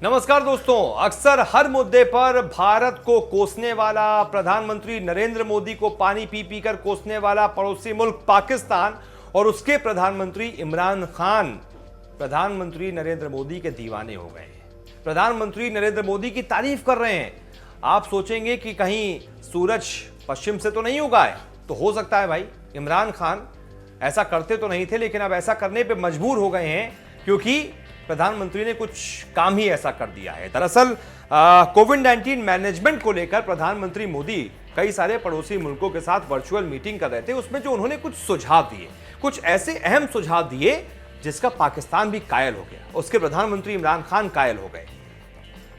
नमस्कार दोस्तों, अक्सर हर मुद्दे पर भारत को कोसने वाला, प्रधानमंत्री नरेंद्र मोदी को पानी पी पी कर कोसने वाला पड़ोसी मुल्क पाकिस्तान और उसके प्रधानमंत्री इमरान खान प्रधानमंत्री नरेंद्र मोदी के दीवाने हो गए हैं। प्रधानमंत्री नरेंद्र मोदी की तारीफ कर रहे हैं। आप सोचेंगे कि कहीं सूरज पश्चिम से तो नहीं उगा है, तो हो सकता है भाई इमरान खान ऐसा करते तो नहीं थे, लेकिन अब ऐसा करने पे मजबूर हो गए हैं क्योंकि प्रधानमंत्री ने कुछ काम ही ऐसा कर दिया है। दरअसल कोविड-19 मैनेजमेंट को लेकर प्रधानमंत्री मोदी कई सारे पड़ोसी मुल्कों के साथ वर्चुअल मीटिंग कर रहे थे। उसमें जो उन्होंने कुछ सुझाव दिए, कुछ ऐसे अहम सुझाव दिए जिसका पाकिस्तान भी कायल हो गया, उसके प्रधानमंत्री इमरान खान कायल हो गए।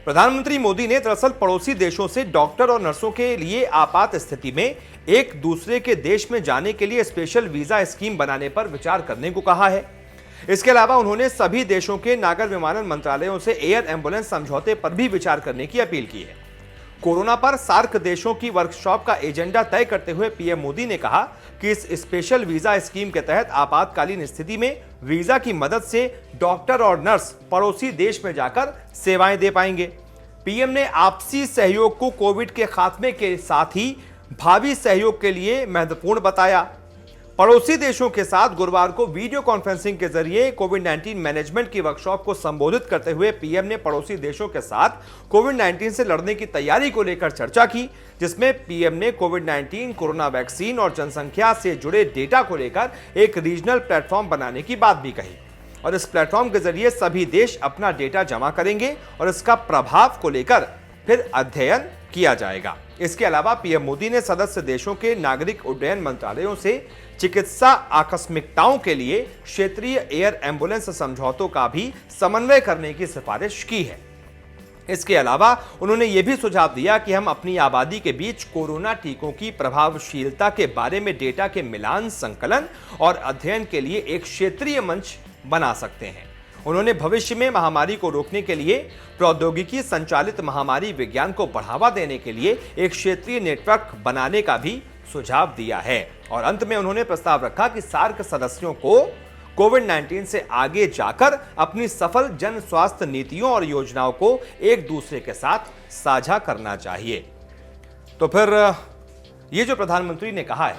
प्रधानमंत्री मोदी ने दरअसल पड़ोसी देशों से डॉक्टर और नर्सों के लिए आपात स्थिति में एक दूसरे के देश में जाने के लिए स्पेशल वीजा स्कीम बनाने पर विचार करने को कहा है। इसके अलावा उन्होंने सभी देशों के नागर विमानन मंत्रालयों से एयर एम्बुलेंस समझौते पर भी विचार करने की अपील की है। कोरोना पर सार्क देशों की वर्कशॉप का एजेंडा तय करते हुए पीएम मोदी ने कहा कि इस स्पेशल वीजा स्कीम के तहत आपातकालीन स्थिति में वीजा की मदद से डॉक्टर और नर्स पड़ोसी देश में जाकर सेवाएं दे पाएंगे। पीएम ने आपसी सहयोग को कोविड के खात्मे के साथ ही भावी सहयोग के लिए महत्वपूर्ण बताया। पड़ोसी देशों के साथ गुरुवार को वीडियो कॉन्फ्रेंसिंग के जरिए कोविड-19 मैनेजमेंट की वर्कशॉप को संबोधित करते हुए पीएम ने पड़ोसी देशों के साथ कोविड-19 से लड़ने की तैयारी को लेकर चर्चा की, जिसमें पीएम ने कोविड-19, कोरोना वैक्सीन और जनसंख्या से जुड़े डेटा को लेकर एक रीजनल प्लेटफॉर्म बनाने की बात भी कही। और इस प्लेटफॉर्म के जरिए सभी देश अपना डेटा जमा करेंगे और इसका प्रभाव को लेकर फिर अध्ययन किया जाएगा। इसके अलावा पीएम मोदी ने सदस्य देशों के नागरिक उड्डयन मंत्रालयों से चिकित्सा आकस्मिकताओं के लिए क्षेत्रीय एयर एम्बुलेंस समझौतों का भी समन्वय करने की सिफारिश की है। इसके अलावा उन्होंने यह भी सुझाव दिया कि हम अपनी आबादी के बीच कोरोना टीकों की प्रभावशीलता के बारे में डेटा के मिलान, संकलन और अध्ययन के लिए एक क्षेत्रीय मंच बना सकते हैं। उन्होंने भविष्य में महामारी को रोकने के लिए प्रौद्योगिकी संचालित महामारी विज्ञान को बढ़ावा देने के लिए एक क्षेत्रीय नेटवर्क बनाने का भी सुझाव दिया है। और अंत में उन्होंने प्रस्ताव रखा कि सार्क सदस्यों को कोविड-19 से आगे जाकर अपनी सफल जन स्वास्थ्य नीतियों और योजनाओं को एक दूसरे के साथ साझा करना चाहिए। तो फिर ये जो प्रधानमंत्री ने कहा है,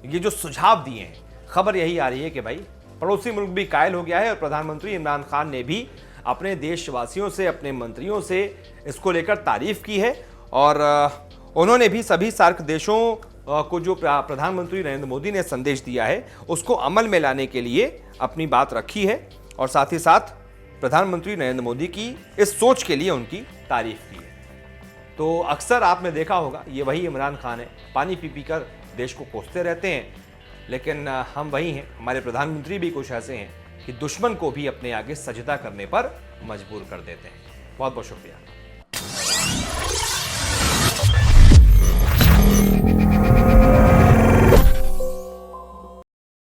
ये जो सुझाव दिए हैं, खबर यही आ रही है कि भाई पड़ोसी मुल्क भी कायल हो गया है और प्रधानमंत्री इमरान खान ने भी अपने देशवासियों से, अपने मंत्रियों से इसको लेकर तारीफ की है। और उन्होंने भी सभी सार्क देशों को जो प्रधानमंत्री नरेंद्र मोदी ने संदेश दिया है उसको अमल में लाने के लिए अपनी बात रखी है और साथ ही साथ प्रधानमंत्री नरेंद्र मोदी की इस सोच के लिए उनकी तारीफ की है। तो अक्सर आपने देखा होगा ये वही इमरान खान है, पानी पी पी कर देश को कोसते रहते हैं, लेकिन हम वही हैं, हमारे प्रधानमंत्री भी कुछ ऐसे हैं कि दुश्मन को भी अपने आगे सजदा करने पर मजबूर कर देते हैं। बहुत बहुत शुक्रिया।